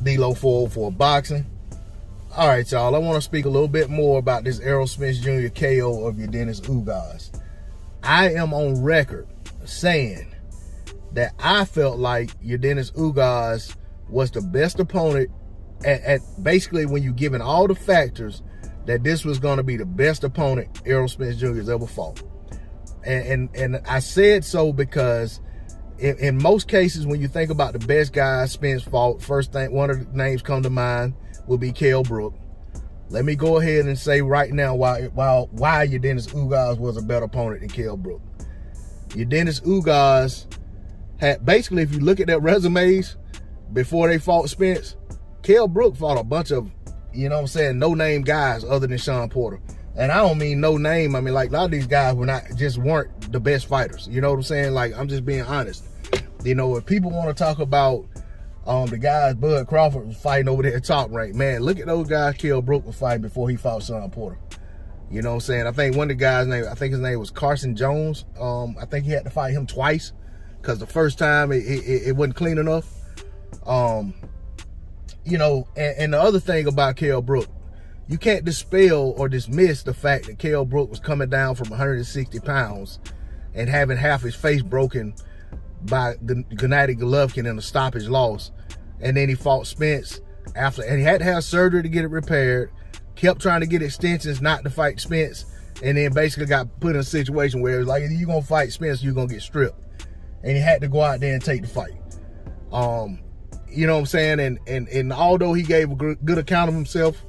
D-Lo for boxing. All right, y'all. I want to speak a little bit more about this Errol Spence Jr. KO of Yordenis Ugas. I am on record saying that I felt like Yordenis Ugas was the best opponent at basically when you're given all the factors that this was going to be the best opponent Errol Spence Jr. has ever fought. And I said so because in most cases, when you think about the best guys Spence fought, first thing, one of the names come to mind will be Kell Brook. Let me go ahead and say right now why Yordenis Ugas was a better opponent than Kell Brook. Yordenis Ugas had, basically, if you look at their resumes before they fought Spence, Kell Brook fought a bunch of, you know what I'm saying, no-name guys other than Shawn Porter. And I don't mean no name. I mean, like, a lot of these guys weren't the best fighters. You know what I'm saying? Like, I'm just being honest. You know, if people want to talk about the guys Bud Crawford was fighting over there at Top Rank, man, look at those guys Kell Brook was fighting before he fought Shawn Porter. You know what I'm saying? I think one of the guys' name, I think his name was Carson Jones. I think he had to fight him twice because the first time it wasn't clean enough. You know, and the other thing about Kell Brook, you can't dispel or dismiss the fact that Kell Brook was coming down from 160 pounds and having half his face broken by Gennady Golovkin in a stoppage loss. And then he fought Spence after, and he had to have surgery to get it repaired, kept trying to get extensions not to fight Spence, and then basically got put in a situation where it was like, either you're going to fight Spence or you're going to get stripped. And he had to go out there and take the fight. You know what I'm saying? And although he gave a good account of himself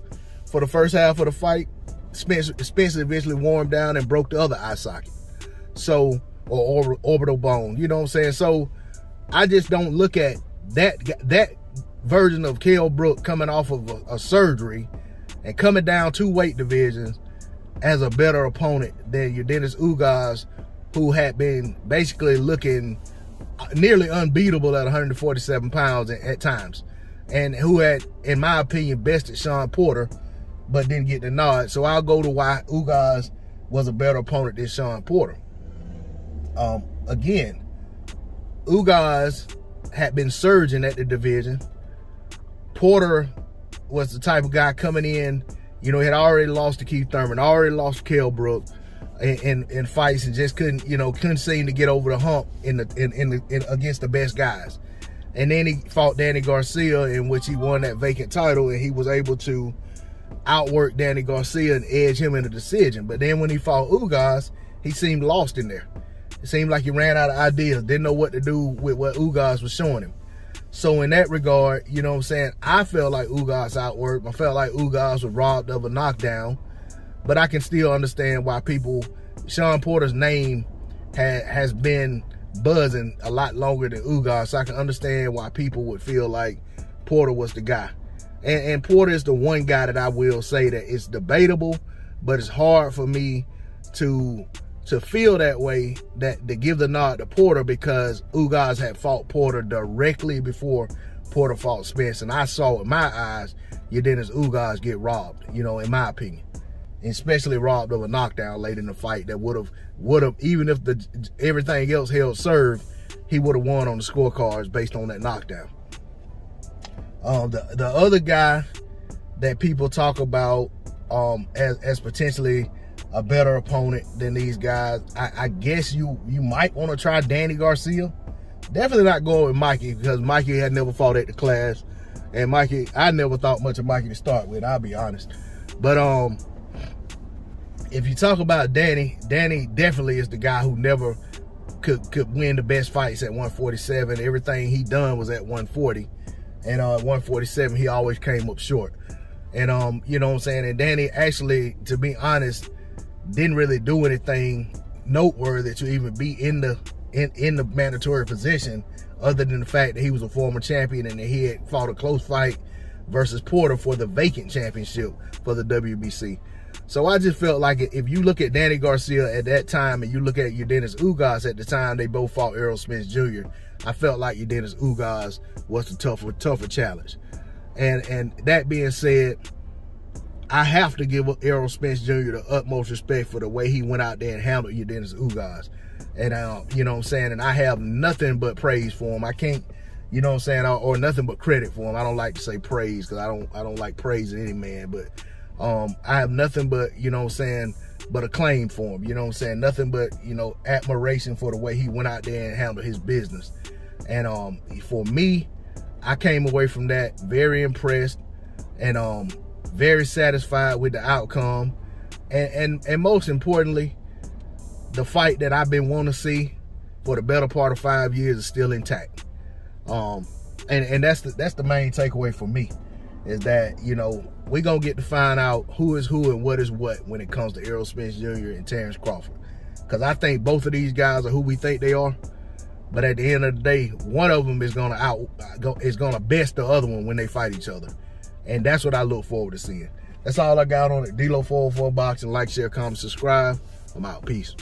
for the first half of the fight, Spence eventually wore him down and broke the other eye socket. So, or orbital bone, you know what I'm saying? So, I just don't look at that version of Kell Brook coming off of a surgery and coming down 2 weight divisions as a better opponent than Yordenis Ugas, who had been basically looking nearly unbeatable at 147 pounds at times, and who had, in my opinion, bested Shawn Porter, but didn't get the nod. So I'll go to why Ugas was a better opponent than Shawn Porter. Again, Ugas had been surging at the division. Porter was the type of guy coming in, you know, had already lost to Keith Thurman, already lost to Kell Brook in fights, and just couldn't seem to get over the hump against the best guys. And then he fought Danny Garcia, in which he won that vacant title, and he was able to outwork Danny Garcia and edge him in a decision. But then when he fought Ugas, he seemed lost in there. It seemed like he ran out of ideas, didn't know what to do with what Ugas was showing him. So in that regard, you know what I'm saying, I felt like Ugas outworked. I felt like Ugas was robbed of a knockdown. But I can still understand why Shawn Porter's name has been buzzing a lot longer than Ugas. So I can understand why people would feel like Porter was the guy. And Porter is the one guy that I will say that it's debatable, but it's hard for me to feel that way, that to give the nod to Porter, because Ugas had fought Porter directly before Porter fought Spence, and I saw with my eyes Yordenis Ugas get robbed, you know, in my opinion, especially robbed of a knockdown late in the fight that would have even if everything else held serve, he would have won on the scorecards based on that knockdown. The other guy that people talk about as potentially a better opponent than these guys, I guess you might want to try Danny Garcia. Definitely not going with Mikey, because Mikey had never fought at the class, and Mikey, I never thought much of Mikey to start with, I'll be honest. But if you talk about Danny definitely is the guy who never could win the best fights at 147. Everything he done was at 140, and at 147 he always came up short. And you know what I'm saying, and Danny actually, to be honest, didn't really do anything noteworthy to even be in the mandatory position, other than the fact that he was a former champion and that he had fought a close fight versus Porter for the vacant championship for the WBC. So I just felt like if you look at Danny Garcia at that time and you look at Yordenis Ugas at the time they both fought Errol Spence Jr., I felt like Yordenis Ugas was the tougher challenge. And that being said, I have to give Errol Spence Jr. the utmost respect for the way he went out there and handled Yordenis Ugas. And, you know what I'm saying? And I have nothing but praise for him. I can't, you know what I'm saying, or nothing but credit for him. I don't like to say praise because I don't like praising any man, but I have nothing but, you know what I'm saying, but acclaim for him. You know what I'm saying? Nothing but, you know, admiration for the way he went out there and handled his business. And for me, I came away from that very impressed and very satisfied with the outcome. And most importantly, the fight that I've been wanting to see for the better part of 5 years is still intact. And that's the main takeaway for me, is that, you know, we're going to get to find out who is who and what is what when it comes to Errol Spence Jr. and Terrence Crawford. Because I think both of these guys are who we think they are. But at the end of the day, one of them is gonna best the other one when they fight each other. And that's what I look forward to seeing. That's all I got on it. D-Lo 404 Boxing. Like, share, comment, subscribe. I'm out. Peace.